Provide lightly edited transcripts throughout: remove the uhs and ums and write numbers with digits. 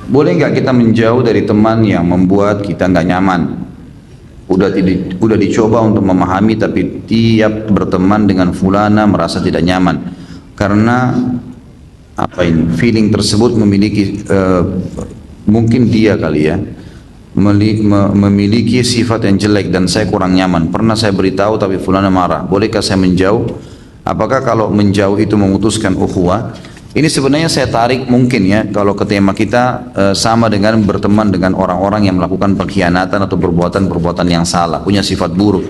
Boleh nggak kita menjauh dari teman yang membuat kita nggak nyaman? Udah dicoba untuk memahami tapi tiap berteman dengan fulana merasa tidak nyaman karena apa ini feeling tersebut memiliki mungkin dia kali ya memiliki sifat yang jelek dan saya kurang nyaman. Pernah saya beritahu tapi fulana marah. Bolehkah saya menjauh? Apakah kalau menjauh itu memutuskan ukhuwah? Ini sebenarnya saya tarik mungkin ya kalau ke tema kita sama dengan berteman dengan orang-orang yang melakukan pengkhianatan atau perbuatan-perbuatan yang salah, punya sifat buruk.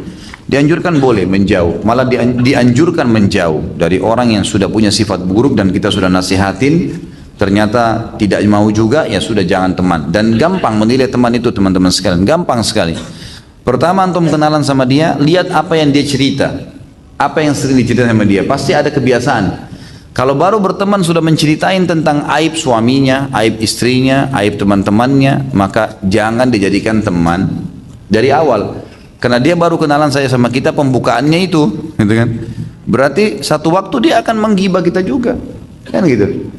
Dianjurkan boleh menjauh, malah dianjurkan menjauh dari orang yang sudah punya sifat buruk dan kita sudah nasihatin, ternyata tidak mau juga, ya sudah jangan teman. Dan gampang menilai teman itu teman-teman sekalian, gampang sekali. Pertama antum kenalan sama dia, lihat apa yang dia cerita, apa yang sering diceritakan sama dia, pasti ada kebiasaan. Kalau baru berteman sudah menceritain tentang aib suaminya, aib istrinya, aib teman-temannya, maka jangan dijadikan teman dari awal. Karena dia baru kenalan saya sama kita, pembukaannya itu, gitu kan? Berarti satu waktu dia akan menggibah kita juga, kan gitu.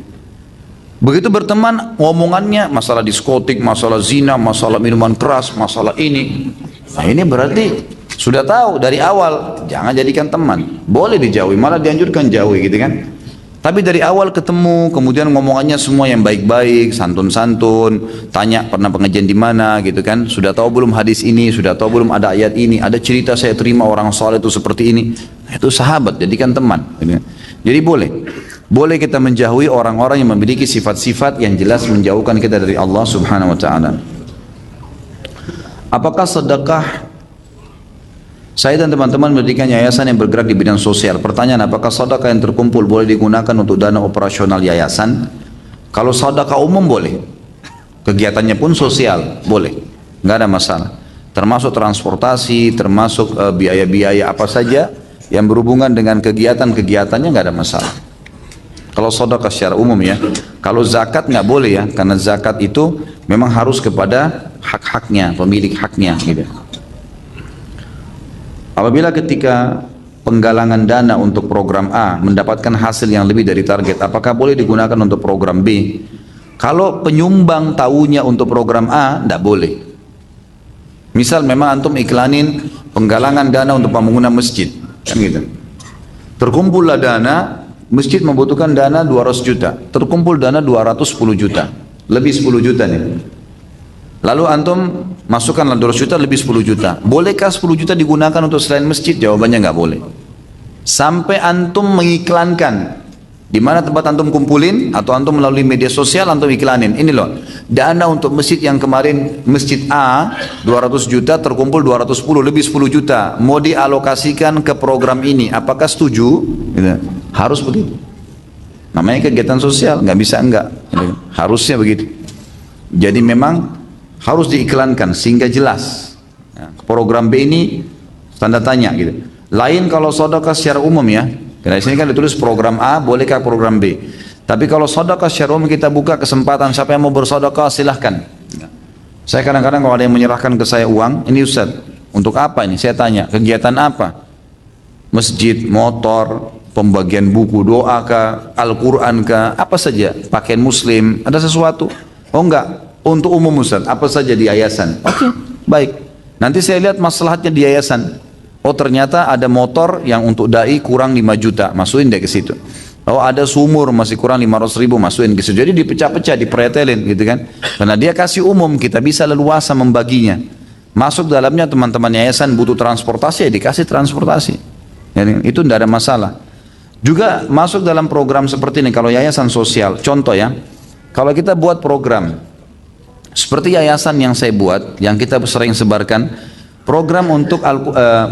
Begitu berteman, ngomongannya masalah diskotik, masalah zina, masalah minuman keras, masalah ini. Nah ini berarti sudah tahu dari awal, jangan jadikan teman. Boleh dijauhi, malah dianjurkan jauhi, gitu kan? Tapi dari awal ketemu, kemudian ngomongannya semua yang baik-baik, santun-santun, tanya pernah pengajian di mana, gitu kan? Sudah tahu belum hadis ini, sudah tahu belum ada ayat ini, ada cerita saya terima orang soleh itu seperti ini. Itu sahabat, jadikan teman. Jadi boleh kita menjauhi orang-orang yang memiliki sifat-sifat yang jelas menjauhkan kita dari Allah Subhanahu Wa Taala. Apakah sedekah? Saya dan teman-teman mendirikan yayasan yang bergerak di bidang sosial. Pertanyaan, apakah sedekah yang terkumpul boleh digunakan untuk dana operasional yayasan? Kalau sedekah umum boleh. Kegiatannya pun sosial, boleh. Nggak ada masalah. Termasuk transportasi, termasuk biaya-biaya apa saja yang berhubungan dengan kegiatan-kegiatannya nggak ada masalah. Kalau sedekah secara umum ya. Kalau zakat nggak boleh ya, karena zakat itu memang harus kepada hak-haknya, pemilik haknya gitu. Apabila ketika penggalangan dana untuk program A mendapatkan hasil yang lebih dari target, apakah boleh digunakan untuk program B? Kalau penyumbang tahunya untuk program A, tidak boleh. Misal memang antum iklanin penggalangan dana untuk pembangunan masjid, kan gitu. Terkumpullah dana, masjid membutuhkan dana 200 juta, terkumpul dana 210 juta, lebih 10 juta nih. Lalu antum masukkanlah 200 juta lebih 10 juta. Bolehkah 10 juta digunakan untuk selain masjid? Jawabannya nggak boleh. Sampai antum mengiklankan di mana tempat antum kumpulin atau antum melalui media sosial antum iklanin. Ini loh, dana untuk masjid yang kemarin masjid A 200 juta terkumpul 210 lebih 10 juta. Mau dialokasikan ke program ini. Apakah setuju? Gitu. Harus begitu. Namanya kegiatan sosial, nggak bisa enggak. Gitu. Harusnya begitu. Jadi memang harus diiklankan sehingga jelas program B ini tanda tanya gitu. Lain kalau sedekah secara umum ya, karena di sini kan ditulis program A, bolehkah program B? Tapi kalau sedekah secara umum kita buka kesempatan, siapa yang mau bersedekah silahkan. Saya kadang-kadang kalau ada yang menyerahkan ke saya uang, ini Ustaz, untuk apa ini? Saya tanya, kegiatan apa? Masjid, motor, pembagian buku, doa kah, Al-Quran kah, apa saja, pakaian muslim, ada sesuatu? Oh enggak, untuk umum Ustaz, apa saja di yayasan. Oke, baik. Nanti saya lihat masalahnya di yayasan. Oh ternyata ada motor yang untuk dai kurang 5 juta, masukin deh ke situ. Oh ada sumur masih kurang 500 ribu, masukin ke situ. Jadi dipecah-pecah, dipretelin gitu kan. Karena dia kasih umum, kita bisa leluasa membaginya. Masuk dalamnya teman-teman yayasan butuh transportasi, ya dikasih transportasi. Jadi, itu tidak ada masalah. Juga masuk dalam program seperti ini, kalau yayasan sosial, contoh ya, kalau kita buat program, seperti yayasan yang saya buat, yang kita sering sebarkan, program untuk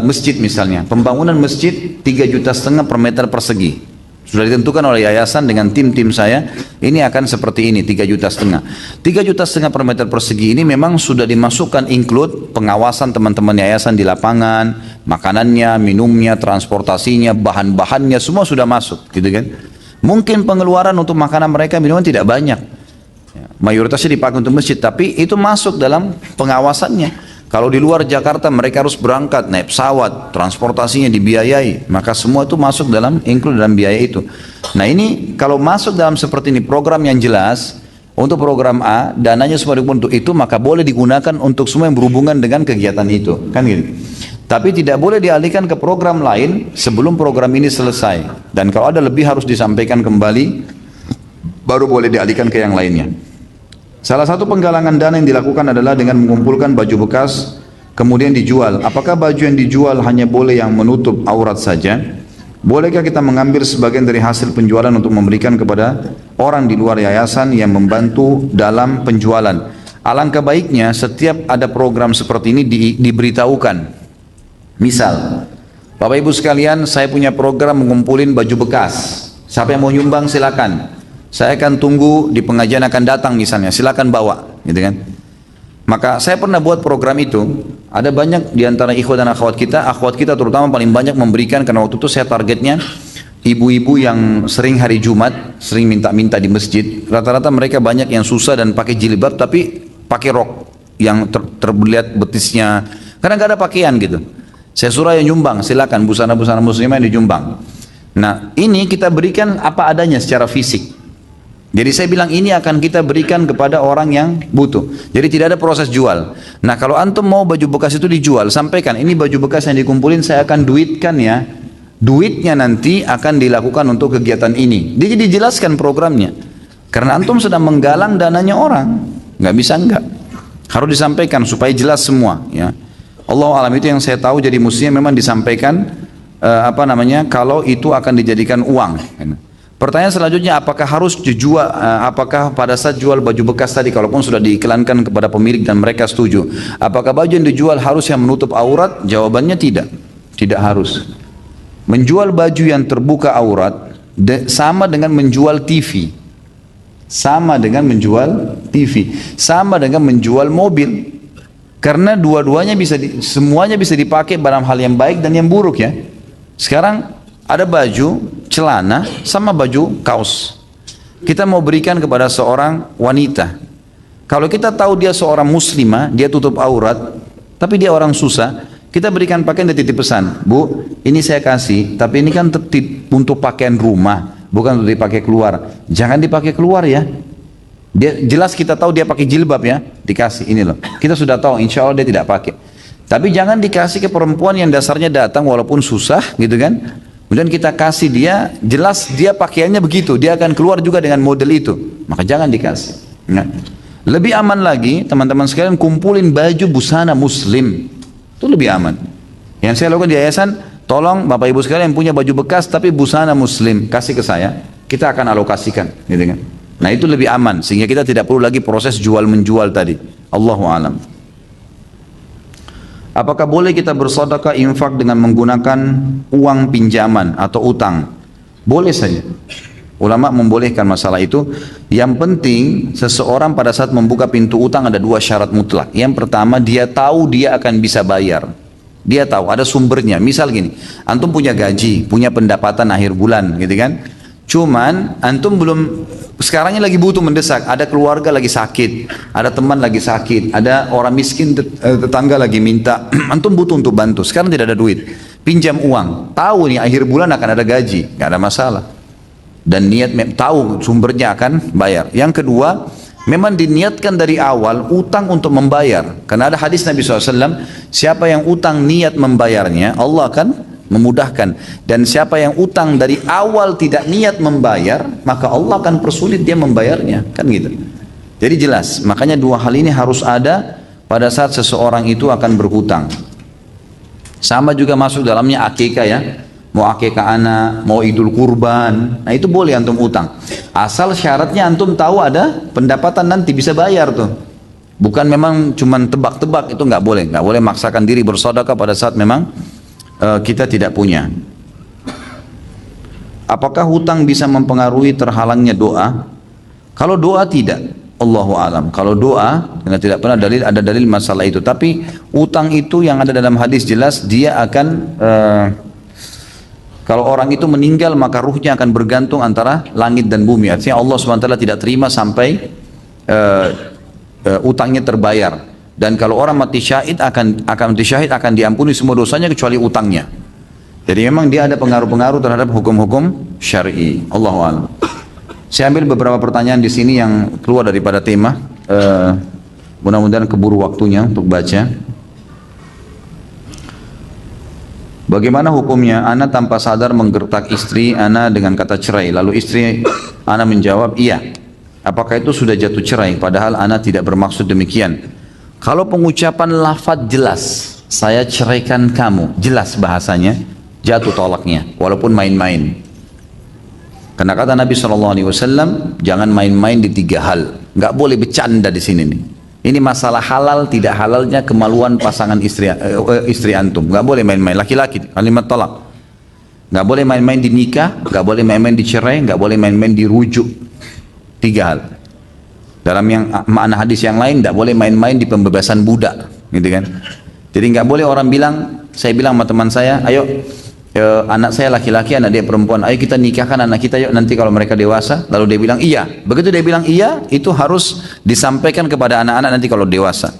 masjid misalnya, pembangunan masjid 3,5 juta per meter persegi. Sudah ditentukan oleh yayasan dengan tim-tim saya, ini akan seperti ini, 3,5 juta. 3,5 juta per meter persegi ini memang sudah dimasukkan include pengawasan teman-teman yayasan di lapangan, makanannya, minumnya, transportasinya, bahan-bahannya, semua sudah masuk, gitu kan. Mungkin pengeluaran untuk makanan mereka, minuman tidak banyak. Mayoritasnya dipakai untuk masjid, tapi itu masuk dalam pengawasannya. Kalau di luar Jakarta mereka harus berangkat naik pesawat, transportasinya dibiayai, maka semua itu masuk dalam include dalam biaya itu. Nah ini kalau masuk dalam seperti ini program yang jelas, Untuk program A, dananya semua dikumpulkan untuk itu, maka boleh digunakan untuk semua yang berhubungan dengan kegiatan itu. Kan gitu. Tapi tidak boleh dialihkan ke program lain sebelum program ini selesai. Dan kalau ada lebih harus disampaikan kembali, baru boleh dialihkan ke yang lainnya. Salah satu penggalangan dana yang dilakukan adalah dengan mengumpulkan baju bekas, kemudian dijual. Apakah baju yang dijual hanya boleh yang menutup aurat saja? Bolehkah kita mengambil sebagian dari hasil penjualan untuk memberikan kepada orang di luar yayasan yang membantu dalam penjualan? Alangkah baiknya setiap ada program seperti ini diberitahukan. Misal, Bapak Ibu sekalian, saya punya program mengumpulin baju bekas. Siapa yang mau nyumbang silakan. Saya akan tunggu di pengajian akan datang misalnya, silakan bawa, gitu kan? Maka saya pernah buat program itu, ada banyak di antara ikhwat dan akhwat kita terutama paling banyak memberikan, karena waktu itu saya targetnya ibu-ibu yang sering hari Jumat, sering minta-minta di masjid. Rata-rata mereka banyak yang susah dan pakai jilbab tapi pakai rok yang terlihat betisnya, karena nggak ada pakaian gitu. Saya suruh yang nyumbang, silakan busana-busana muslimah yang dijumbang. Nah ini kita berikan apa adanya secara fisik. Jadi saya bilang ini akan kita berikan kepada orang yang butuh. Jadi tidak ada proses jual. Nah kalau antum mau baju bekas itu dijual, sampaikan ini baju bekas yang dikumpulin saya akan duitkan ya. Duitnya nanti akan dilakukan untuk kegiatan ini. Dia jadi jelaskan programnya. Karena antum sedang menggalang dananya orang, nggak bisa enggak. Harus disampaikan supaya jelas semua. Ya. Allah alam itu yang saya tahu. Jadi mestinya memang disampaikan kalau itu akan dijadikan uang. Pertanyaan selanjutnya, apakah harus dijual, apakah pada saat jual baju bekas tadi, kalaupun sudah diiklankan kepada pemilik dan mereka setuju, apakah baju yang dijual harus yang menutup aurat? Jawabannya tidak, tidak harus. Menjual baju yang terbuka aurat sama dengan menjual TV, sama dengan menjual TV, sama dengan menjual mobil, karena dua-duanya semuanya bisa dipakai dalam hal yang baik dan yang buruk ya. Sekarang ada baju, celana, sama baju kaos. Kita mau berikan kepada seorang wanita. Kalau kita tahu dia seorang muslimah, dia tutup aurat, tapi dia orang susah, kita berikan pakaian dan titip pesan. Bu, ini saya kasih, tapi ini kan untuk pakaian rumah, bukan untuk dipakai keluar. Jangan dipakai keluar ya. Dia, jelas kita tahu dia pakai jilbab ya, dikasih ini loh. Kita sudah tahu, insya Allah dia tidak pakai. Tapi jangan dikasih ke perempuan yang dasarnya datang walaupun susah gitu kan. Kemudian kita kasih dia, jelas dia pakaiannya begitu, dia akan keluar juga dengan model itu, maka jangan dikasih. Nah, lebih aman lagi teman-teman sekalian kumpulin baju busana muslim, itu lebih aman. Yang saya lakukan di yayasan, tolong Bapak Ibu sekalian yang punya baju bekas tapi busana muslim, kasih ke saya, kita akan alokasikan, gitu kan. Nah itu lebih aman, sehingga kita tidak perlu lagi proses jual menjual tadi. Allahu a'lam. Apakah boleh kita bersedekah infak dengan menggunakan uang pinjaman atau utang? Boleh saja. Ulama membolehkan masalah itu. Yang penting seseorang pada saat membuka pintu utang ada dua syarat mutlak. Yang pertama dia tahu dia akan bisa bayar. Dia tahu ada sumbernya. Misal gini, antum punya gaji, punya pendapatan akhir bulan gitu kan. Cuman antum belum, sekarangnya lagi butuh mendesak, ada keluarga lagi sakit, ada teman lagi sakit, ada orang miskin tetangga lagi minta, antum butuh untuk bantu, sekarang tidak ada duit, pinjam uang, tahu nih akhir bulan akan ada gaji, nggak ada masalah, dan niat tahu sumbernya akan bayar. Yang kedua, memang diniatkan dari awal utang untuk membayar, karena ada hadis Nabi SAW, siapa yang utang niat membayarnya, Allah akan memudahkan, dan siapa yang utang dari awal tidak niat membayar, maka Allah akan persulit dia membayarnya, kan gitu. Jadi jelas, makanya dua hal ini harus ada pada saat seseorang itu akan berhutang. Sama juga masuk dalamnya akikah ya, mau akikah anak, mau idul kurban, nah itu boleh antum utang, asal syaratnya antum tahu ada pendapatan nanti bisa bayar tuh, bukan memang cuman tebak-tebak, itu nggak boleh maksakan diri bersedekah pada saat memang kita tidak punya. Apakah hutang bisa mempengaruhi terhalangnya doa? Kalau doa tidak, Allahu alam. Kalau doa, karena tidak pernah ada dalil masalah itu. Tapi hutang itu yang ada dalam hadis jelas dia akan kalau orang itu meninggal maka ruhnya akan bergantung antara langit dan bumi. Artinya Allah SWT tidak terima sampai utangnya terbayar. Dan kalau orang mati syahid akan diampuni semua dosanya kecuali utangnya. Jadi memang dia ada pengaruh-pengaruh terhadap hukum-hukum syar'i. Allahu a'lam. Saya ambil beberapa pertanyaan di sini yang keluar daripada tema. Mudah-mudahan keburu waktunya untuk baca. Bagaimana hukumnya ana tanpa sadar menggertak istri ana dengan kata cerai, lalu istri ana menjawab iya. Apakah itu sudah jatuh cerai padahal ana tidak bermaksud demikian? Kalau pengucapan lafaz jelas, saya ceraikan kamu, jelas bahasanya, jatuh tolaknya walaupun main-main. Karena kata Nabi SAW, jangan main-main di 3 hal. Nggak boleh bercanda di sini nih. Ini masalah halal tidak halalnya kemaluan pasangan istri antum. Nggak boleh main-main. Laki-laki, kalimat talak. Nggak boleh main-main di nikah, nggak boleh main-main di cerai, nggak boleh main-main di rujuk. 3 hal. Dalam yang makna hadis yang lain, nggak boleh main-main di pembebasan budak, gitu kan? Jadi nggak boleh orang bilang, saya bilang sama teman saya, ayo. Anak saya laki-laki, anak dia perempuan, ayo kita nikahkan anak kita yuk nanti kalau mereka dewasa. Lalu dia bilang iya. Begitu dia bilang iya, itu harus disampaikan kepada anak-anak nanti kalau dewasa.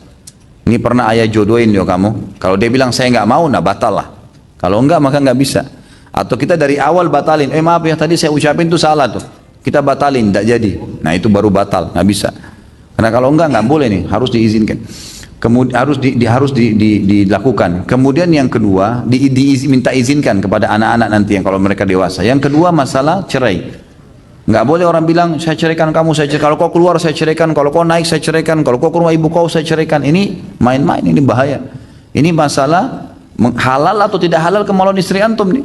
Ini pernah ayah jodohin yo kamu. Kalau dia bilang saya nggak mau, nah batal lah. Kalau enggak maka nggak bisa. Atau kita dari awal batalin, maaf ya tadi saya ucapin itu salah tuh, kita batalin, tidak jadi. Nah itu baru batal, nggak bisa. Karena kalau enggak nggak boleh nih, harus diizinkan. Kemudian harus dilakukan. Kemudian yang kedua minta izinkan kepada anak-anak nanti yang kalau mereka dewasa. Yang kedua masalah cerai. Nggak boleh orang bilang saya ceraikan kamu, kalau kau keluar saya ceraikan, kalau kau naik saya ceraikan, kalau kau ke rumah ibu kau saya ceraikan. Ini main-main, ini bahaya. Ini masalah halal atau tidak halal kemaluan istri antum nih.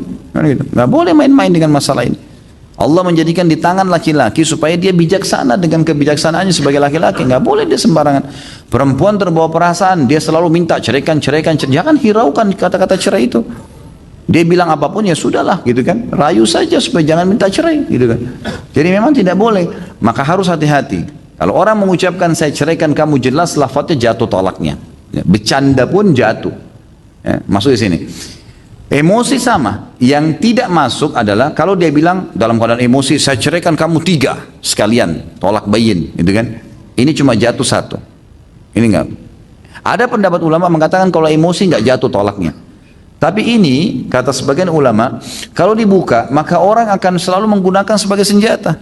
Nggak boleh main-main dengan masalah ini. Allah menjadikan di tangan laki-laki supaya dia bijaksana dengan kebijaksanaannya sebagai laki-laki. Nggak boleh dia sembarangan. Perempuan terbawa perasaan, dia selalu minta ceraikan. Jangan hiraukan kata-kata cerai itu. Dia bilang apapun ya sudahlah gitu kan. Rayu saja supaya jangan minta cerai gitu kan. Jadi memang tidak boleh. Maka harus hati-hati. Kalau orang mengucapkan saya ceraikan kamu, jelas lafadznya jatuh tolaknya. Bercanda pun jatuh. Masuk di sini. Emosi sama. Yang tidak masuk adalah kalau dia bilang dalam keadaan emosi saya ceraikan kamu 3 sekalian, tolak bayin, gitu kan? Ini cuma jatuh 1. Ini enggak. Ada pendapat ulama mengatakan kalau emosi enggak jatuh tolaknya. Tapi ini kata sebagian ulama, kalau dibuka maka orang akan selalu menggunakan sebagai senjata.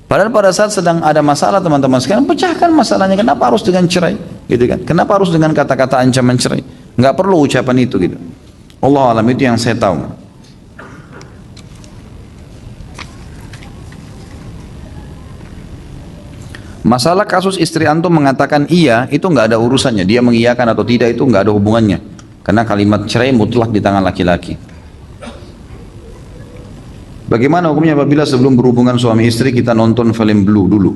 Padahal pada saat sedang ada masalah teman-teman sekalian, pecahkan masalahnya. Kenapa harus dengan cerai, gitu kan? Kenapa harus dengan kata-kata ancaman cerai? Enggak perlu ucapan itu gitu. Allah alam, itu yang saya tahu. Masalah kasus istri antum mengatakan iya, itu nggak ada urusannya. Dia mengiyakan atau tidak itu nggak ada hubungannya. Karena kalimat cerai mutlak di tangan laki-laki. Bagaimana hukumnya apabila sebelum berhubungan suami istri kita nonton film Blue dulu?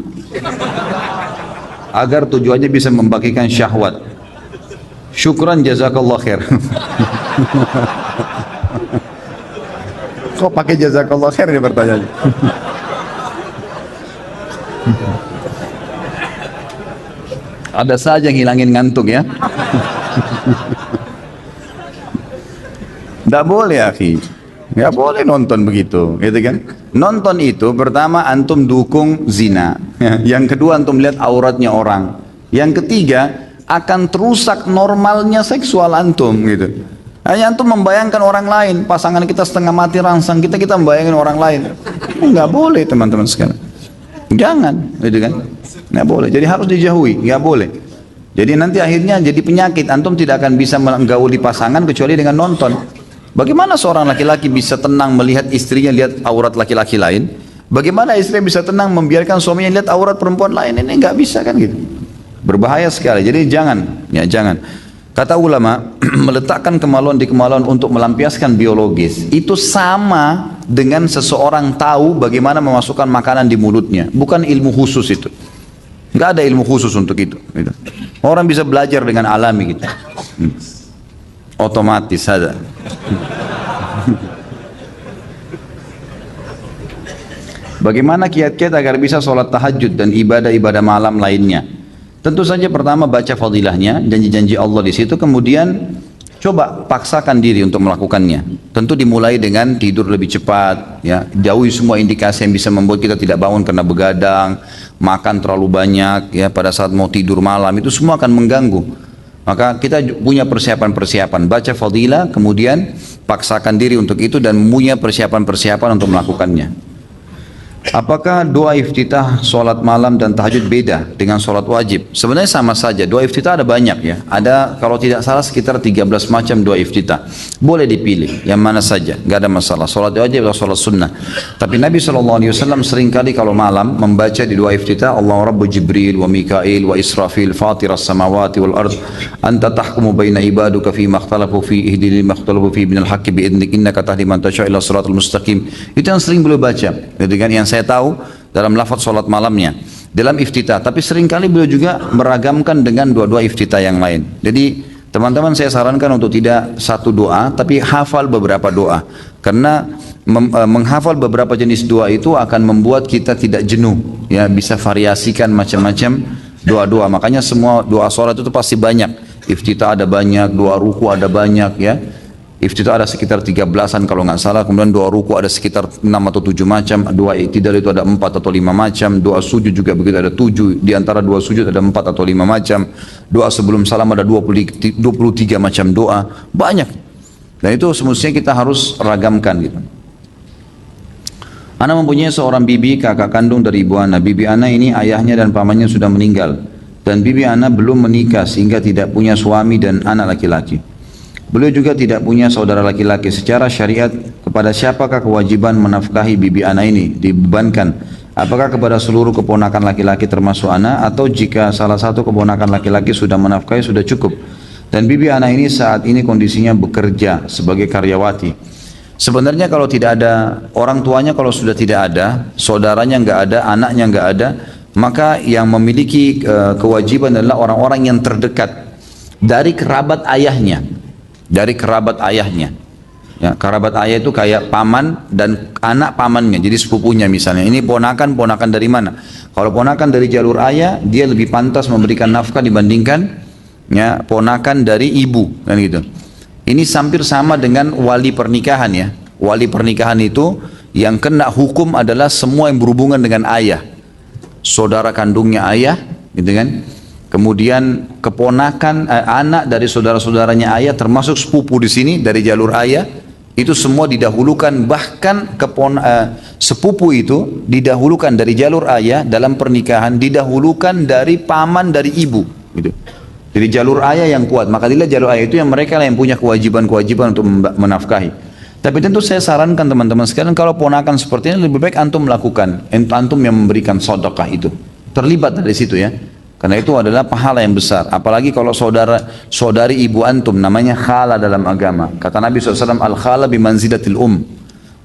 Agar tujuannya bisa membagikan syahwat. Syukran jazakallah khair. Kok pakai jazakallah khair ini pertanyaannya? Ada saja yang hilangin ngantuk ya. Tidak boleh akhi. Nggak boleh nonton begitu, gitu kan? Nonton itu pertama antum dukung zina. Yang kedua antum lihat auratnya orang. Yang ketiga akan terusak normalnya seksual antum gitu. Hanya antum membayangkan orang lain, pasangan kita setengah mati rangsang, kita membayangkan orang lain. Nggak boleh teman-teman sekalian. Jangan, gitu kan? Nggak boleh. Jadi harus dijauhi, nggak boleh. Jadi nanti akhirnya jadi penyakit. Antum tidak akan bisa menggauli pasangan kecuali dengan nonton. Bagaimana seorang laki-laki bisa tenang melihat istrinya lihat aurat laki-laki lain? Bagaimana istri bisa tenang membiarkan suaminya lihat aurat perempuan lain? Ini nggak bisa kan gitu. Berbahaya sekali. Jadi jangan, ya jangan. Kata ulama, meletakkan kemaluan di kemaluan untuk melampiaskan biologis itu sama dengan seseorang tahu bagaimana memasukkan makanan di mulutnya. Bukan ilmu khusus itu. Nggak ada ilmu khusus untuk itu. Gitu. Orang bisa belajar dengan alami gitu. Otomatis ada. Bagaimana kiat-kiat agar bisa sholat tahajud dan ibadah-ibadah malam lainnya? Tentu saja pertama baca fadilahnya, janji-janji Allah di situ, kemudian coba paksakan diri untuk melakukannya. Tentu dimulai dengan tidur lebih cepat, ya, jauhi semua indikasi yang bisa membuat kita tidak bangun karena begadang, makan terlalu banyak, ya, pada saat mau tidur malam itu semua akan mengganggu. Maka kita punya persiapan-persiapan, baca fadilah, kemudian paksakan diri untuk itu dan punya persiapan-persiapan untuk melakukannya. Apakah doa iftitah sholat malam dan tahajud beda dengan sholat wajib? Sebenarnya sama saja. Doa iftitah ada banyak ya. Ada kalau tidak salah sekitar 13 macam doa iftitah. Boleh dipilih yang mana saja, nggak ada masalah. Sholat wajib atau sholat sunnah. Tapi Nabi SAW seringkali kalau malam membaca di doa iftitah, Allah Rabbu Jibril wa Mikail wa Israfil fatir as-samawati wal ard anta tahkumu baina ibaduka fi makhtalafu fi ihdili makhtalafu fi minal haqqi bi'idnik innaka tahdi man tasha' ila siratal mustaqim. Itu yang sering beliau baca. Jadi kan yang saya tahu dalam lafaz sholat malamnya dalam iftitah, tapi seringkali beliau juga meragamkan dengan dua-dua iftitah yang lain. Jadi teman-teman saya sarankan untuk tidak satu doa tapi hafal beberapa doa, karena menghafal beberapa jenis doa itu akan membuat kita tidak jenuh ya, bisa variasikan macam-macam doa-doa. Makanya semua doa sholat itu pasti banyak, iftitah ada banyak, doa ruku ada banyak ya. Iftitah ada sekitar 13-an kalau nggak salah, kemudian doa ruku ada sekitar 6 atau 7 macam, doa i'tidal itu ada 4 atau 5 macam, doa sujud juga begitu ada 7, di antara doa sujud ada 4 atau 5 macam, doa sebelum salam ada 23 macam doa, banyak. Dan itu semestinya kita harus ragamkan gitu. Ana mempunyai seorang bibi, kakak kandung dari ibu ana. Bibi ana ini ayahnya dan pamannya sudah meninggal, dan bibi ana belum menikah sehingga tidak punya suami dan anak laki-laki. Beliau juga tidak punya saudara laki-laki. Secara syariat, kepada siapakah kewajiban menafkahi bibi ana ini dibebankan? Apakah kepada seluruh keponakan laki-laki termasuk ana, atau jika salah satu keponakan laki-laki sudah menafkahi sudah cukup? Dan bibi ana ini saat ini kondisinya bekerja sebagai karyawati. Sebenarnya kalau tidak ada orang tuanya, kalau sudah tidak ada, saudaranya nggak ada, anaknya nggak ada, maka yang memiliki kewajiban adalah orang-orang yang terdekat dari kerabat ayahnya. Dari kerabat ayahnya ya, kerabat ayah itu kayak paman dan anak pamannya, jadi sepupunya misalnya. Ini ponakan dari mana? Kalau ponakan dari jalur ayah, dia lebih pantas memberikan nafkah dibandingkan ya ponakan dari ibu kan gitu. Ini hampir sama dengan wali pernikahan ya. Wali pernikahan itu yang kena hukum adalah semua yang berhubungan dengan ayah, saudara kandungnya ayah gitu kan. Kemudian keponakan anak dari saudara-saudaranya ayah, termasuk sepupu di sini dari jalur ayah, itu semua didahulukan. Bahkan sepupu itu didahulukan dari jalur ayah dalam pernikahan, didahulukan dari paman dari ibu gitu. Jadi jalur ayah yang kuat, maka dilihat jalur ayah itu yang mereka yang punya kewajiban-kewajiban untuk menafkahi. Tapi tentu saya sarankan teman-teman sekalian, kalau ponakan seperti ini lebih baik antum melakukan, antum yang memberikan sedekah itu, terlibat dari situ ya. Karena itu adalah pahala yang besar. Apalagi kalau saudari ibu antum, namanya khala dalam agama. Kata Nabi SAW, al-khala bimanzilatil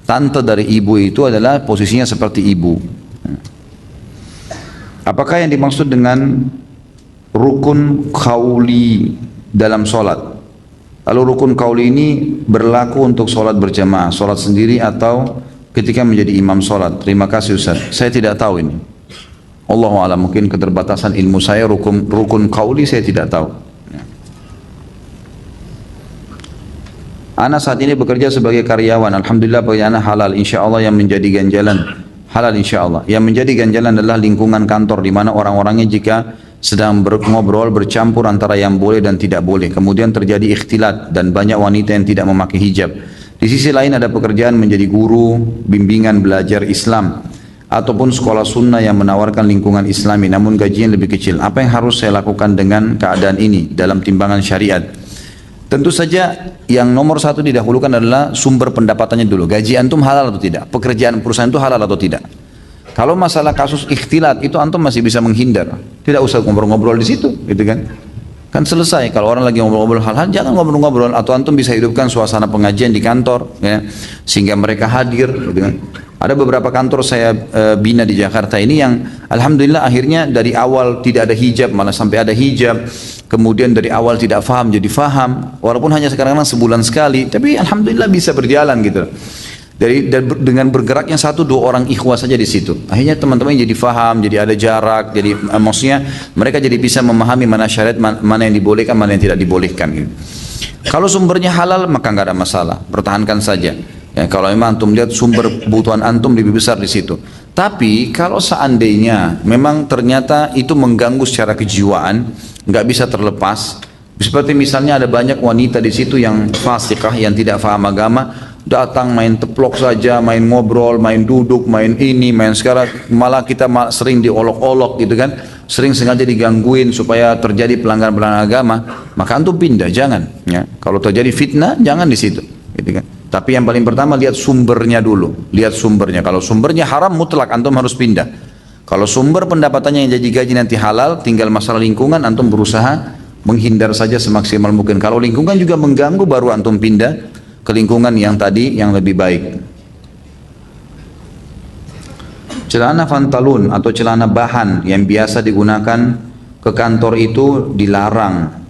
Tante dari ibu itu adalah posisinya seperti ibu. Apakah yang dimaksud dengan rukun qauli dalam sholat? Lalu rukun qauli ini berlaku untuk sholat berjamaah, sholat sendiri, atau ketika menjadi imam sholat? Terima kasih Ustaz. Saya tidak tahu ini. Allahu a'lam, mungkin keterbatasan ilmu saya, rukun qauli saya tidak tahu. Ana saat ini bekerja sebagai karyawan. Alhamdulillah pekerjaan halal, insya Allah. Yang menjadi ganjalan halal insya Allah. Yang menjadi ganjalan adalah lingkungan kantor, di mana orang-orangnya jika sedang ngobrol bercampur antara yang boleh dan tidak boleh. Kemudian terjadi ikhtilat dan banyak wanita yang tidak memakai hijab. Di sisi lain ada pekerjaan menjadi guru bimbingan belajar Islam ataupun sekolah sunnah yang menawarkan lingkungan islami namun gajinya lebih kecil. Apa yang harus saya lakukan dengan keadaan ini dalam timbangan syariat? Tentu saja yang nomor satu didahulukan adalah sumber pendapatannya dulu. Gaji antum halal atau tidak? Pekerjaan perusahaan itu halal atau tidak? Kalau masalah kasus ikhtilat itu antum masih bisa menghindar. Tidak usah ngobrol-ngobrol di situ, gitu kan? Kan selesai. Kalau orang lagi ngobrol-ngobrol hal-hal, jangan ngobrol-ngobrol. Atau antum bisa hidupkan suasana pengajian di kantor, ya, sehingga mereka hadir, gitu kan? Ada beberapa kantor saya bina di Jakarta ini yang alhamdulillah akhirnya dari awal tidak ada hijab malah sampai ada hijab, kemudian dari awal tidak faham jadi faham, walaupun hanya sekarang sebulan sekali, tapi alhamdulillah bisa berjalan gitu. Dengan bergeraknya 1-2 orang ikhwah saja di situ, akhirnya teman-teman jadi faham, jadi ada jarak, jadi maksudnya mereka jadi bisa memahami mana syariat, mana yang dibolehkan, mana yang tidak dibolehkan gitu. Kalau sumbernya halal maka nggak ada masalah, pertahankan saja. Ya, kalau memang antum lihat sumber kebutuhan antum lebih besar di situ. Tapi kalau seandainya memang ternyata itu mengganggu secara kejiwaan, nggak bisa terlepas. Seperti misalnya ada banyak wanita di situ yang fasikah, yang tidak paham agama, datang main teplok saja, main ngobrol, main duduk, main ini, main sekarang, malah kita sering diolok-olok gitu kan, sering sengaja digangguin supaya terjadi pelanggaran-pelanggaran agama, maka antum pindah, jangan. Ya. Kalau terjadi fitnah, jangan di situ, gitu kan. Tapi yang paling pertama lihat sumbernya dulu, lihat sumbernya. Kalau sumbernya haram mutlak, antum harus pindah. Kalau sumber pendapatannya yang jadi gaji nanti halal, tinggal masalah lingkungan, antum berusaha menghindar saja semaksimal mungkin. Kalau lingkungan juga mengganggu, baru antum pindah ke lingkungan yang tadi yang lebih baik. Celana pantalon atau celana bahan yang biasa digunakan ke kantor itu dilarang.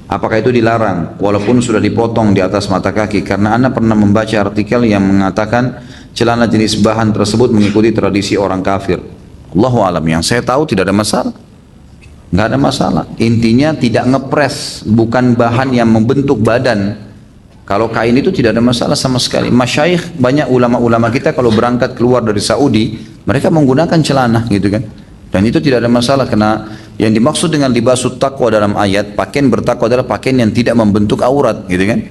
Apakah itu dilarang walaupun sudah dipotong di atas mata kaki? Karena Anda pernah membaca artikel yang mengatakan celana jenis bahan tersebut mengikuti tradisi orang kafir. Allahu alam, yang saya tahu tidak ada masalah. Nggak ada masalah. Intinya tidak ngepres, bukan bahan yang membentuk badan. Kalau kain itu tidak ada masalah sama sekali. Masyayikh, banyak ulama-ulama kita kalau berangkat keluar dari Saudi, mereka menggunakan celana gitu kan. Dan itu tidak ada masalah, karena yang dimaksud dengan libasut taqwa dalam ayat, pakaian bertakwa adalah pakaian yang tidak membentuk aurat gitu kan.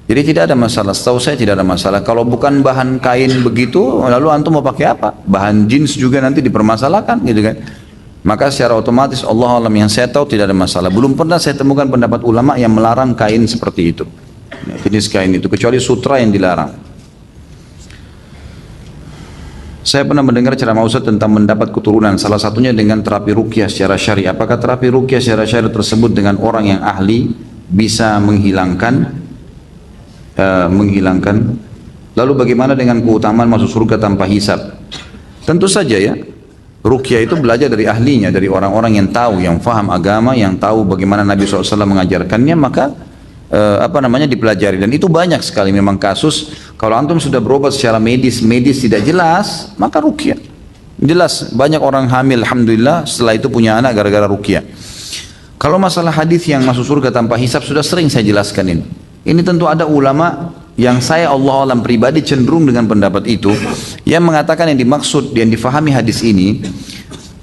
Jadi tidak ada masalah, setahu saya tidak ada masalah. Kalau bukan bahan kain begitu, lalu antum mau pakai apa? Bahan jeans juga nanti dipermasalahkan gitu kan. Maka secara otomatis Allah alam, yang saya tahu tidak ada masalah. Belum pernah saya temukan pendapat ulama yang melarang kain seperti itu, jenis kain itu, kecuali sutra yang dilarang. Saya pernah mendengar ceramah Ustaz tentang mendapat keturunan, salah satunya dengan terapi ruqyah secara syar'i. Apakah terapi ruqyah secara syar'i tersebut dengan orang yang ahli bisa menghilangkan lalu bagaimana dengan keutamaan masuk surga tanpa hisab? Tentu saja ya, ruqyah itu belajar dari ahlinya, dari orang-orang yang tahu, yang faham agama, yang tahu bagaimana Nabi SAW mengajarkannya, maka dipelajari. Dan itu banyak sekali memang kasus. Kalau antum sudah berobat secara medis tidak jelas, maka ruqyah. Jelas banyak orang hamil alhamdulillah setelah itu punya anak gara-gara ruqyah. Kalau masalah hadis yang masuk surga tanpa hisab sudah sering saya jelaskan ini. Ini tentu ada ulama yang saya Allah alam pribadi cenderung dengan pendapat itu, yang mengatakan yang dimaksud, yang difahami hadis ini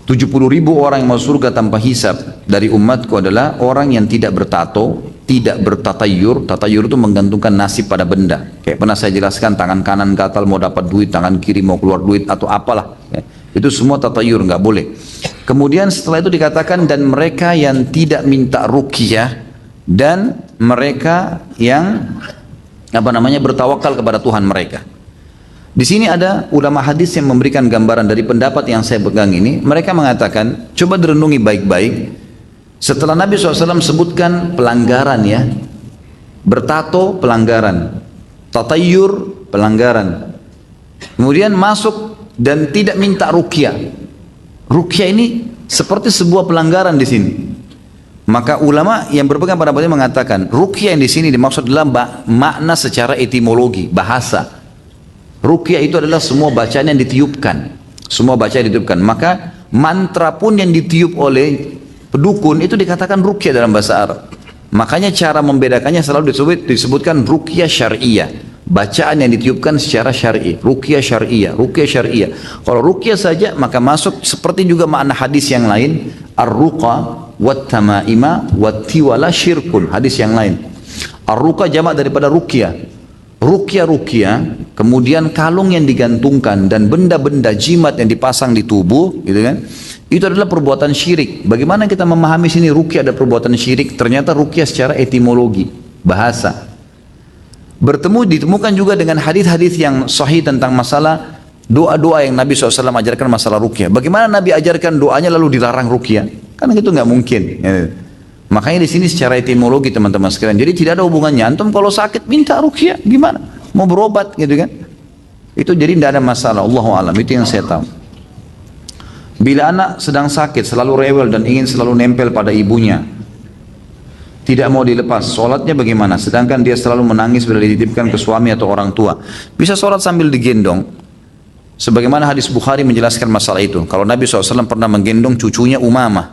70.000 orang yang masuk surga tanpa hisab dari umatku adalah orang yang tidak bertato, tidak bertatayur. Tatayur itu menggantungkan nasib pada benda. Kayak pernah saya jelaskan, tangan kanan gatal mau dapat duit, tangan kiri mau keluar duit atau apalah. Ya. Itu semua tatayur, nggak boleh. Kemudian setelah itu dikatakan dan mereka yang tidak minta ruqyah dan mereka yang bertawakal kepada Tuhan mereka. Di sini ada ulama hadis yang memberikan gambaran dari pendapat yang saya pegang ini. Mereka mengatakan, coba direnungi baik-baik. Setelah Nabi SAW sebutkan pelanggaran ya, bertato pelanggaran, tatayur pelanggaran, kemudian masuk dan tidak minta ruqyah. Ruqyah ini seperti sebuah pelanggaran di sini. Maka ulama yang berpegang pada pendapat ini mengatakan, ruqyah yang di sini dimaksud adalah makna secara etimologi, bahasa. Ruqyah itu adalah semua bacaan yang ditiupkan. Semua bacaan yang ditiupkan. Maka mantra pun yang ditiup oleh pedukun itu dikatakan ruqyah dalam bahasa Arab. Makanya cara membedakannya selalu disebutkan ruqyah syariah. Bacaan yang ditiupkan secara syar'i. Ruqyah syariah, ruqyah syariah. Kalau ruqyah saja maka masuk seperti juga makna hadis yang lain, ar-ruqa wat tamaima wat tiwala syirkun. Hadis yang lain. Ar-ruqa jamak daripada ruqyah. Ruqyah, kemudian kalung yang digantungkan dan benda-benda jimat yang dipasang di tubuh, gitu kan? Itu adalah perbuatan syirik. Bagaimana kita memahami sini ruqyah ada perbuatan syirik? Ternyata ruqyah secara etimologi, bahasa. Ditemukan juga dengan hadis-hadis yang sahih tentang masalah doa-doa yang Nabi SAW ajarkan masalah ruqyah. Bagaimana Nabi ajarkan doanya lalu dilarang ruqyah? Kan itu nggak mungkin. Ya. Makanya di sini secara etimologi teman-teman sekalian. Jadi tidak ada hubungannya. Antum kalau sakit minta ruqyah, gimana? Mau berobat gitu kan? Itu jadi tidak ada masalah. Allahu a'lam. Itu yang saya tahu. Bila anak sedang sakit, selalu rewel dan ingin selalu nempel pada ibunya, tidak mau dilepas, sholatnya bagaimana? Sedangkan dia selalu menangis bila dititipkan ke suami atau orang tua. Bisa sholat sambil digendong. Sebagaimana hadis Bukhari menjelaskan masalah itu. Kalau Nabi SAW pernah menggendong cucunya Umamah,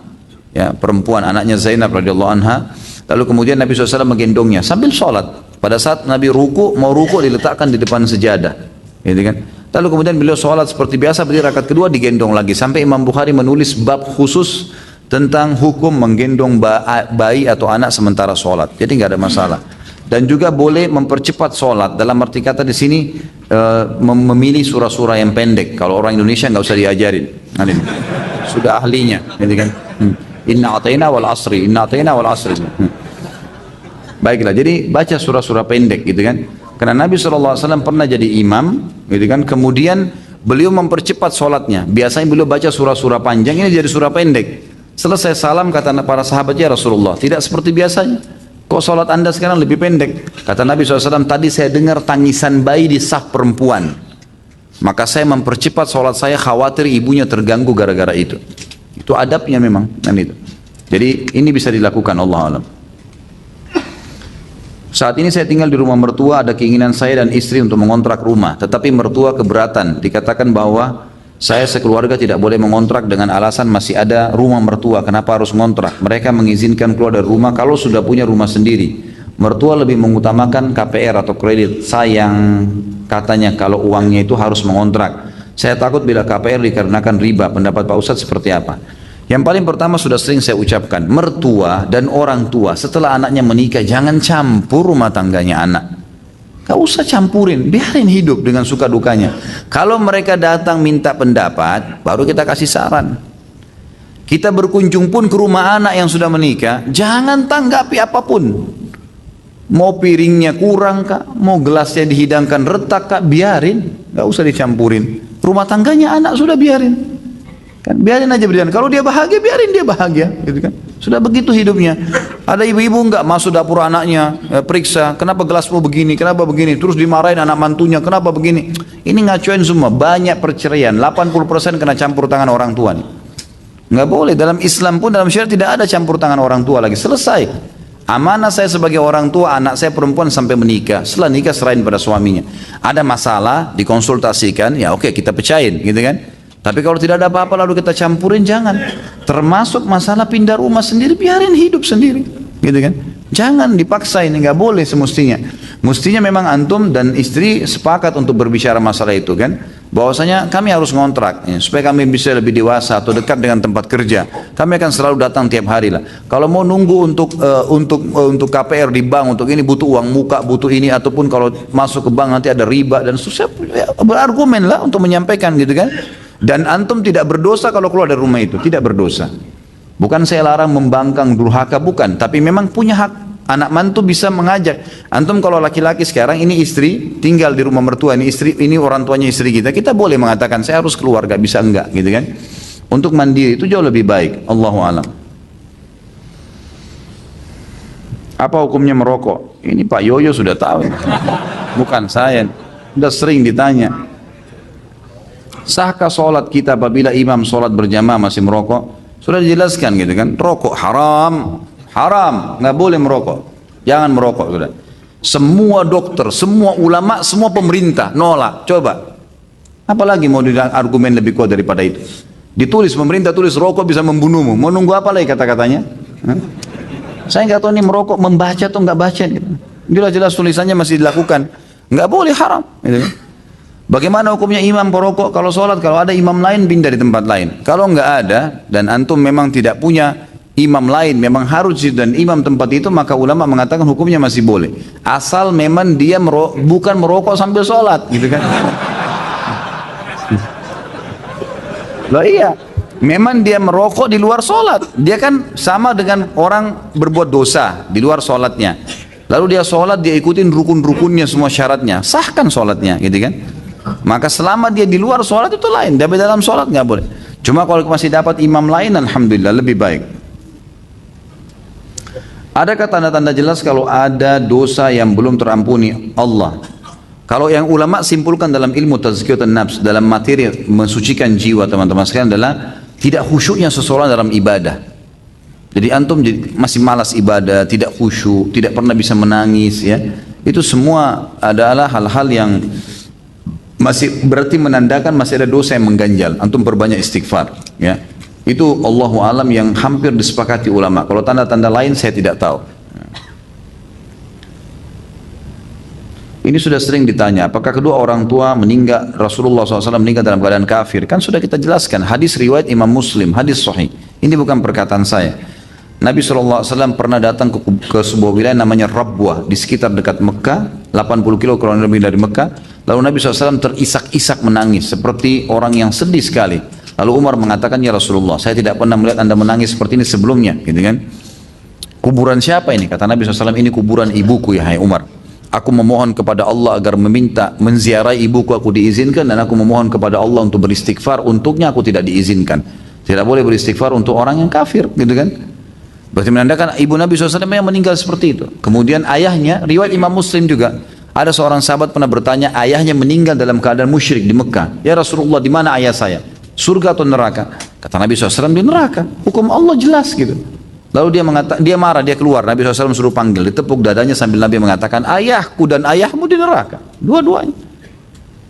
ya, perempuan anaknya Zainab radhiyallahu anha, lalu kemudian Nabi SAW menggendongnya sambil sholat. Pada saat Nabi mau ruku diletakkan di depan sejadah, gitu kan? Lalu kemudian beliau sholat seperti biasa, berdiri rakaat kedua digendong lagi, sampai Imam Bukhari menulis bab khusus tentang hukum menggendong bayi atau anak sementara sholat. Jadi nggak ada masalah. Dan juga boleh mempercepat sholat. Dalam arti kata di sini memilih surah-surah yang pendek. Kalau orang Indonesia nggak usah diajarin. Nah, ini. Sudah ahlinya, gitu kan? Inna atayna wal asri, inna atayna wal asri. Baiklah, jadi baca surah-surah pendek, gitu kan? Karena Nabi SAW pernah jadi imam, gitu kan? Kemudian beliau mempercepat sholatnya. Biasanya beliau baca surah-surah panjang, ini jadi surah pendek. Selesai salam, kata para sahabat, ya Rasulullah, tidak seperti biasanya. Kok sholat anda sekarang lebih pendek? Kata Nabi SAW, tadi saya dengar tangisan bayi di saf perempuan. Maka saya mempercepat sholat saya, khawatir ibunya terganggu gara-gara itu. Itu adabnya memang. Dan itu. Jadi ini bisa dilakukan, Allah alam. Saat ini saya tinggal di rumah mertua, ada keinginan saya dan istri untuk mengontrak rumah. Tetapi mertua keberatan, dikatakan bahwa saya sekeluarga tidak boleh mengontrak dengan alasan masih ada rumah mertua. Kenapa harus mengontrak? Mereka mengizinkan keluar dari rumah kalau sudah punya rumah sendiri. Mertua lebih mengutamakan KPR atau kredit. Sayang, katanya kalau uangnya itu harus mengontrak. Saya takut bila KPR dikarenakan riba. Pendapat Pak Ustadz seperti apa? Yang paling pertama sudah sering saya ucapkan, mertua dan orang tua setelah anaknya menikah jangan campur rumah tangganya anak. Gak usah campurin, biarin hidup dengan suka dukanya. Kalau mereka datang minta pendapat, baru kita kasih saran. Kita berkunjung pun ke rumah anak yang sudah menikah, jangan tanggapi apapun. Mau piringnya kurang kak, mau gelasnya dihidangkan retak kak, biarin, gak usah dicampurin. Rumah tangganya anak sudah biarin. Kan, biarin aja berjalan. Kalau dia bahagia, biarin dia bahagia, gitu kan? Sudah begitu hidupnya. Ada ibu-ibu enggak masuk dapur anaknya, periksa, kenapa gelasmu begini, kenapa begini, terus dimarahin anak mantunya, kenapa begini. Ini ngacuin semua, banyak perceraian, 80% kena campur tangan orang tua nih. Enggak boleh, dalam Islam pun, dalam syariat tidak ada campur tangan orang tua lagi, selesai. Amanah saya sebagai orang tua, anak saya perempuan sampai menikah, setelah nikah serahin pada suaminya. Ada masalah, dikonsultasikan, ya oke, kita pecahin, gitu kan? Tapi kalau tidak ada apa-apa lalu kita campurin, jangan. Termasuk masalah pindah rumah sendiri, biarin hidup sendiri, gitu kan? Jangan dipaksain, nggak boleh semestinya. Mestinya memang antum dan istri sepakat untuk berbicara masalah itu kan, bahwasanya kami harus ngontrak ya, supaya kami bisa lebih dewasa atau dekat dengan tempat kerja. Kami akan selalu datang tiap hari lah. Kalau mau nunggu untuk KPR di bank, untuk ini butuh uang muka, butuh ini, ataupun kalau masuk ke bank nanti ada riba dan susah, ya, berargumen lah untuk menyampaikan, gitu kan? Dan antum tidak berdosa kalau keluar dari rumah itu, tidak berdosa. Bukan saya larang membangkang durhaka, bukan, tapi memang punya hak. Anak mantu bisa mengajak. Antum kalau laki-laki sekarang ini istri tinggal di rumah mertua, ini istri, ini orang tuanya istri kita boleh mengatakan saya harus keluar, gak bisa enggak, gitu kan? Untuk mandiri itu jauh lebih baik. Allahu a'lam. Apa hukumnya merokok? Ini Pak Yoyo sudah tahu, bukan saya. Sudah sering ditanya. Sahkah sholat kita apabila imam sholat berjamaah masih merokok? Sudah dijelaskan, gitu kan? Rokok haram, haram, nggak boleh merokok. Jangan merokok, sudah. Semua dokter, semua ulama, semua pemerintah nolak. Coba, apalagi mau argumen lebih kuat daripada itu? Ditulis, pemerintah tulis rokok bisa membunuhmu. Mau nunggu apa lagi kata-katanya? Saya nggak tahu ini merokok membaca atau nggak baca. Gitu. Jelas-jelas tulisannya masih dilakukan. Nggak boleh, haram. Gitu. Bagaimana hukumnya imam perokok kalau sholat? Kalau ada imam lain pindah di tempat lain. Kalau nggak ada dan antum memang tidak punya imam lain, memang harus dan imam tempat itu, maka ulama mengatakan hukumnya masih boleh. Asal memang dia bukan merokok sambil sholat, gitu kan? Loh iya, memang dia merokok di luar sholat. Dia kan sama dengan orang berbuat dosa di luar sholatnya. Lalu dia sholat, dia ikutin rukun-rukunnya semua syaratnya, sahkan sholatnya, gitu kan? Maka selama dia di luar sholat itu lain, tapi dalam sholat nggak boleh. Cuma kalau masih dapat imam lain, alhamdulillah lebih baik. Adakah tanda-tanda jelas kalau ada dosa yang belum terampuni Allah? Kalau yang ulama simpulkan dalam ilmu tazkiyatun nafs, dalam materi mensucikan jiwa teman-teman sekalian, adalah tidak khusyuknya seseorang dalam ibadah. Jadi antum masih malas ibadah, tidak khusyuk, tidak pernah bisa menangis, ya. Itu semua adalah hal-hal yang masih berarti menandakan masih ada dosa yang mengganjal. Antum perbanyak istighfar, ya. Itu Allahu alam yang hampir disepakati ulama. Kalau tanda-tanda lain saya tidak tahu. Ini sudah sering ditanya, apakah kedua orang tua meninggal, Rasulullah SAW meninggal dalam keadaan kafir? Kan sudah kita jelaskan, hadis riwayat Imam Muslim, hadis sahih. Ini bukan perkataan saya. Nabi SAW pernah datang ke sebuah wilayah namanya Rabwah di sekitar dekat Mekah, 80 kilo kurang lebih dari Mekah. Lalu Nabi SAW terisak-isak menangis seperti orang yang sedih sekali. Lalu Umar mengatakan, ya Rasulullah, saya tidak pernah melihat anda menangis seperti ini sebelumnya, gitu kan? Kuburan siapa ini? Kata Nabi SAW, ini kuburan ibuku ya hai Umar. Aku memohon kepada Allah agar menziarahi ibuku, aku diizinkan, dan aku memohon kepada Allah untuk beristighfar, untuknya aku tidak diizinkan. Tidak boleh beristighfar untuk orang yang kafir, gitu kan? Berarti menandakan ibu Nabi SAW yang meninggal seperti itu. Kemudian ayahnya, riwayat Imam Muslim juga, ada seorang sahabat pernah bertanya, ayahnya meninggal dalam keadaan musyrik di Mekah. Ya Rasulullah, di mana ayah saya? Surga atau neraka? Kata Nabi SAW, di neraka. Hukum Allah jelas gitu. Lalu dia marah, dia keluar. Nabi SAW suruh panggil, ditepuk dadanya sambil Nabi mengatakan, ayahku dan ayahmu di neraka. Dua-duanya.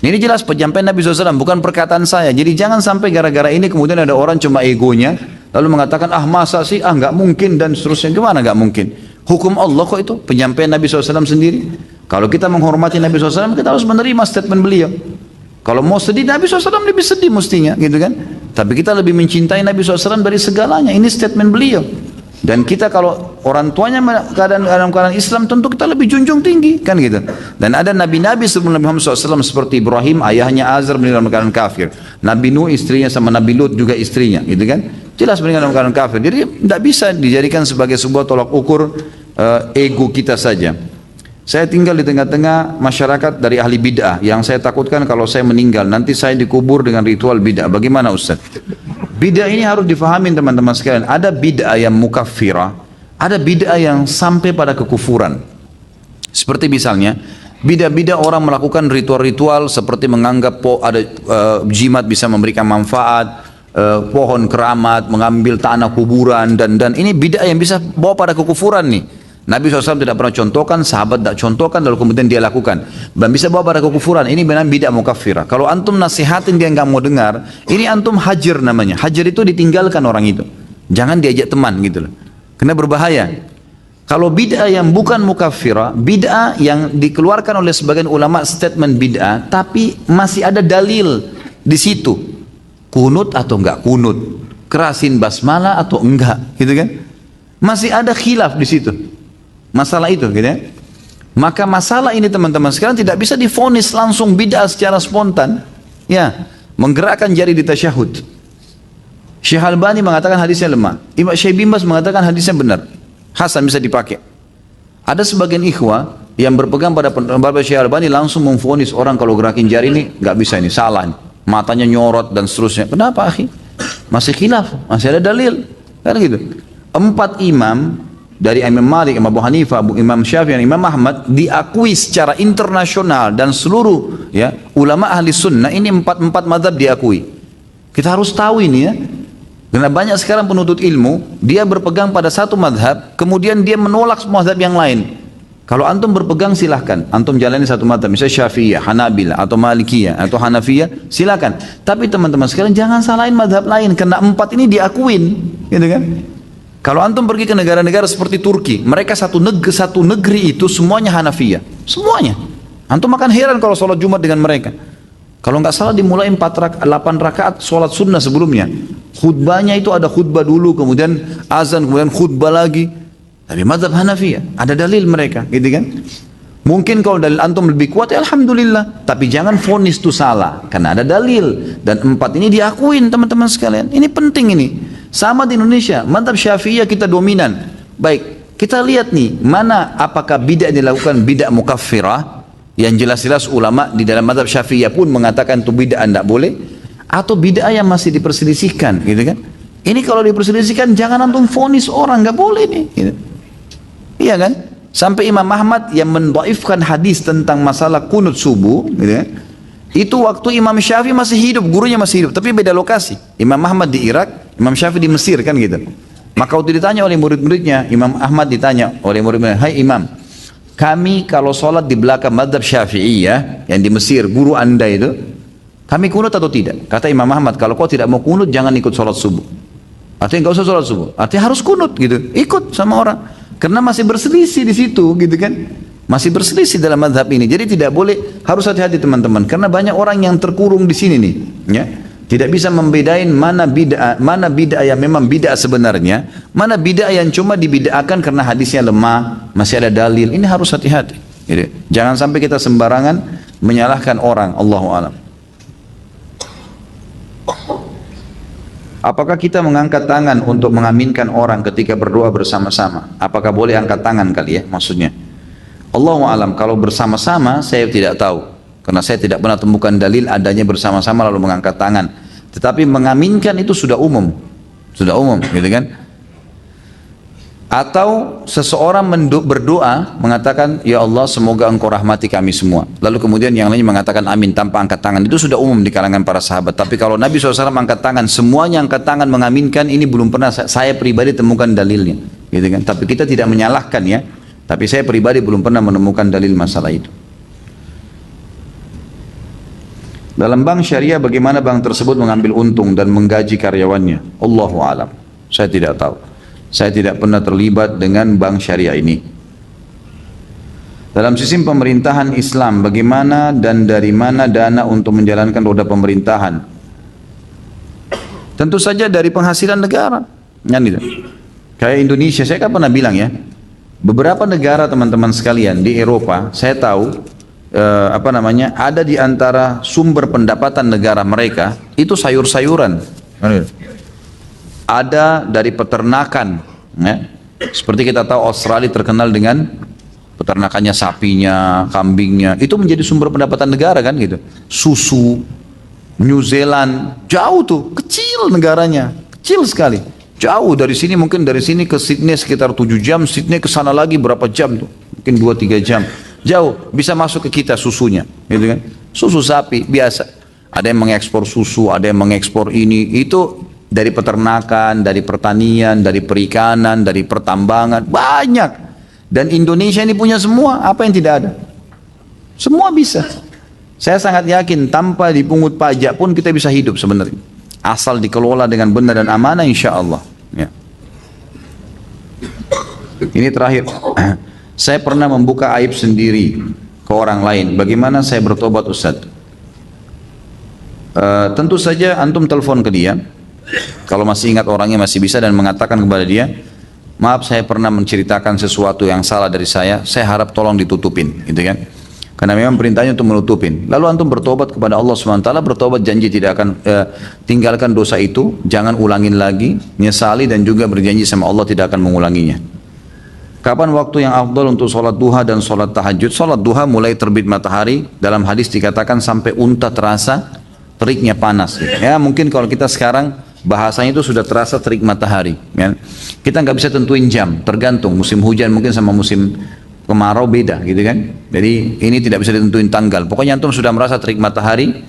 Ini jelas penyampaian Nabi SAW, bukan perkataan saya. Jadi jangan sampai gara-gara ini kemudian ada orang cuma egonya, lalu mengatakan, ah masa sih, ah nggak mungkin, dan seterusnya. Gimana nggak mungkin? Hukum Allah kok itu, penyampaian Nabi SAW sendiri. Kalau kita menghormati Nabi SAW, kita harus menerima statement beliau. Kalau mau sedih, Nabi SAW lebih sedih mestinya, gitu kan? Tapi kita lebih mencintai Nabi SAW dari segalanya. Ini statement beliau. Dan kita kalau orang tuanya dalam keadaan Islam, tentu kita lebih junjung tinggi, kan gitu. Dan ada nabi-nabi sebelum Nabi Muhammad SAW seperti Ibrahim, ayahnya Azar meninggal dalam keadaan kafir. Nabi Nuh istrinya sama Nabi Lut juga istrinya, gitu kan. Jelas meninggal dalam keadaan kafir. Jadi tidak bisa dijadikan sebagai sebuah tolak ukur ego kita saja. Saya tinggal di tengah-tengah masyarakat dari ahli bid'ah. Yang saya takutkan kalau saya meninggal, nanti saya dikubur dengan ritual bid'ah. Bagaimana Ustaz? Bid'ah ini harus difahami teman-teman sekalian. Ada bid'ah yang mukaffirah, ada bid'ah yang sampai pada kekufuran. Seperti misalnya, bid'ah orang melakukan ritual-ritual seperti menganggap ada jimat bisa memberikan manfaat, pohon keramat, mengambil tanah kuburan, dan ini bid'ah yang bisa bawa pada kekufuran nih. Nabi SAW tidak pernah contohkan, sahabat tidak contohkan, lalu kemudian dia lakukan. Dan bisa bawa pada kekufuran. Ini benar bid'ah mukaffirah. Kalau antum nasihatin dia nggak mau dengar, ini antum hajar namanya. Hajar itu ditinggalkan orang itu. Jangan diajak teman gitu loh. Karena berbahaya. Kalau bid'ah yang bukan mukaffirah, bid'ah yang dikeluarkan oleh sebagian ulama statement bid'ah, tapi masih ada dalil di situ. Kunut atau enggak kunut, kerasin basmalah atau enggak, gitu kan? Masih ada khilaf di situ. Masalah itu gitu ya. Maka masalah ini teman-teman sekarang tidak bisa divonis langsung bid'ah secara spontan. Ya, menggerakkan jari di tasyahud. Syekh Albani mengatakan hadisnya lemah. Imam Syekh bin Baz mengatakan hadisnya benar. Hasan bisa dipakai. Ada sebagian ikhwah yang berpegang pada pendapat Syekh Albani langsung memvonis orang kalau gerakin jari ini nggak bisa, ini salah nih. Matanya nyorot dan seterusnya. Kenapa akhi? Masih khilaf, masih ada dalil. Kan gitu. 4 imam dari Imam Malik, Imam Abu Hanifah, Imam Syafi'i, dan Imam Ahmad diakui secara internasional dan seluruh ya ulama ahli sunnah ini empat mazhab diakui. Kita harus tahu ini ya. Karena banyak sekarang penuntut ilmu dia berpegang pada satu mazhab, kemudian dia menolak semua mazhab yang lain. Kalau antum berpegang silahkan, antum jalani satu mazhab, misalnya Syafi'iyah, Hanabilah, atau Malikiyah, atau Hanafiyah, silahkan. Tapi teman-teman sekalian jangan salahin mazhab lain, karena 4 ini diakuin, gitu kan? Kalau antum pergi ke negara-negara seperti Turki, mereka satu negeri itu semuanya Hanafiyah, semuanya. Antum akan heran kalau sholat Jumat dengan mereka. Kalau nggak salah dimulai 8 rakaat sholat sunnah sebelumnya. Khutbahnya itu ada khutbah dulu, kemudian azan, kemudian khutbah lagi. Tapi mazhab Hanafiyah, ada dalil mereka, gitu kan? Mungkin kalau dalil antum lebih kuat, ya alhamdulillah. Tapi jangan vonis itu salah, karena ada dalil. Dan 4 ini diakuin teman-teman sekalian. Ini penting ini. Sama di Indonesia, mazhab Syafi'iyah kita dominan. Baik, kita lihat nih, mana apakah bid'ah dilakukan bid'ah mukaffirah, yang jelas-jelas ulama di dalam mazhab Syafi'iyah pun mengatakan itu bid'ah tidak boleh, atau bid'ah yang masih diperselisihkan, gitu kan? Ini kalau diperselisihkan, jangan antum vonis orang, nggak boleh nih. Gitu. Iya kan? Sampai Imam Ahmad yang mendhaifkan hadis tentang masalah kunut subuh, gitu kan? Itu waktu Imam Syafi'i masih hidup, gurunya masih hidup, tapi beda lokasi. Imam Ahmad di Irak, Imam Syafi'i di Mesir, kan gitu. Maka waktu ditanya oleh murid-muridnya, Imam Ahmad ditanya oleh murid-muridnya, hai Imam, kami kalau sholat di belakang mazhab Syafi'iyah yang di Mesir, guru anda itu, kami kunut atau tidak? Kata Imam Ahmad, kalau kau tidak mau kunut, jangan ikut sholat subuh. Artinya nggak usah sholat subuh, artinya harus kunut gitu, ikut sama orang. Karena masih berselisih di situ, gitu kan? Masih berselisih dalam mazhab ini. Jadi tidak boleh, harus hati-hati teman-teman. Karena banyak orang yang terkurung di sini nih, ya. Tidak bisa membedain mana bid'ah yang memang bid'ah sebenarnya, Mana bid'ah yang cuma dibid'ahkan karena hadisnya lemah, masih ada dalil. Ini harus hati-hati. Gitu. Jangan sampai kita sembarangan menyalahkan orang. Allahu a'lam. Apakah kita mengangkat tangan untuk mengaminkan orang ketika berdoa bersama-sama? Apakah boleh angkat tangan kali ya maksudnya? Allahu a'lam. Kalau bersama-sama saya tidak tahu. Karena saya tidak pernah temukan dalil adanya bersama-sama lalu mengangkat tangan. Tetapi mengaminkan itu sudah umum. Sudah umum, gitu kan? Atau seseorang berdoa mengatakan, ya Allah semoga engkau rahmati kami semua. Lalu kemudian yang lainnya mengatakan amin tanpa angkat tangan. Itu sudah umum di kalangan para sahabat. Tapi kalau Nabi SAW angkat tangan, semuanya angkat tangan mengaminkan, ini belum pernah saya pribadi temukan dalilnya. Gitu kan? Tapi kita tidak menyalahkan ya. Tapi saya pribadi belum pernah menemukan dalil masalah itu. Dalam bank syariah bagaimana bank tersebut mengambil untung dan menggaji karyawannya? Allahu a'lam. Saya tidak tahu. Saya tidak pernah terlibat dengan bank syariah ini. Dalam sistem pemerintahan Islam, bagaimana dan dari mana dana untuk menjalankan roda pemerintahan? Tentu saja dari penghasilan negara. Gitu. Kayak Indonesia, saya kan pernah bilang ya, beberapa negara teman-teman sekalian di Eropa, saya tahu ada di antara sumber pendapatan negara mereka itu sayur-sayuran. Ada dari peternakan, ya. Seperti kita tahu Australia terkenal dengan peternakannya sapinya, kambingnya, itu menjadi sumber pendapatan negara kan gitu. Susu, New Zealand, jauh tuh, kecil negaranya, kecil sekali. Jauh dari sini, mungkin dari sini ke Sydney sekitar 7 jam, Sydney ke sana lagi berapa jam tuh, mungkin 2-3 jam. Jauh, bisa masuk ke kita susunya, gitu kan. Susu sapi biasa. Ada yang mengekspor susu, ada yang mengekspor ini, itu dari peternakan, dari pertanian, dari perikanan, dari pertambangan, banyak. Dan Indonesia ini punya semua, apa yang tidak ada? Semua bisa. Saya sangat yakin tanpa dipungut pajak pun kita bisa hidup sebenarnya. Asal dikelola dengan benar dan amanah insya Allah. Ya. Ini terakhir. Saya pernah membuka aib sendiri ke orang lain. Bagaimana saya bertobat Ustaz? Tentu saja antum telepon ke dia. Kalau masih ingat orangnya masih bisa dan mengatakan kepada dia, maaf saya pernah menceritakan sesuatu yang salah dari saya harap tolong ditutupin, gitu kan? Karena memang perintahnya untuk menutupin. Lalu antum bertobat kepada Allah SWT, bertobat janji tidak akan tinggalkan dosa itu, jangan ulangin lagi, menyesali dan juga berjanji sama Allah tidak akan mengulanginya. Kapan waktu yang afdal untuk sholat duha dan sholat tahajud? Sholat duha mulai terbit matahari, dalam hadis dikatakan sampai unta terasa teriknya panas. Gitu. Ya mungkin kalau kita sekarang bahasanya itu sudah terasa terik matahari. Ya. Kita nggak bisa tentuin jam, tergantung musim hujan mungkin sama musim kemarau beda, gitu kan? Jadi ini tidak bisa ditentuin tanggal. Pokoknya antum sudah merasa terik matahari,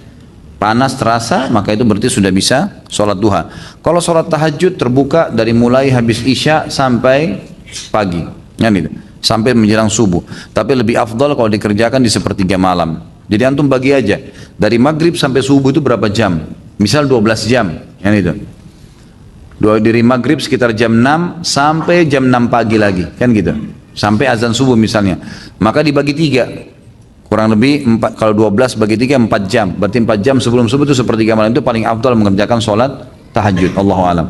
panas terasa, maka itu berarti sudah bisa sholat duha. Kalau sholat tahajud terbuka dari mulai habis isya sampai pagi, ya gitu. Sampai menjelang subuh. Tapi lebih afdal kalau dikerjakan di sepertiga malam. Jadi antum bagi aja dari maghrib sampai subuh itu berapa jam? Misal 12 jam, ya itu. Dari maghrib sekitar jam 6 sampai jam 6 pagi lagi, kan gitu. Sampai azan subuh misalnya. Maka dibagi 3. Kurang lebih 4, kalau 12 bagi 3 4 jam. Berarti 4 jam sebelum subuh itu sepertiga malam itu paling afdal mengerjakan sholat tahajud. Allahu a'lam.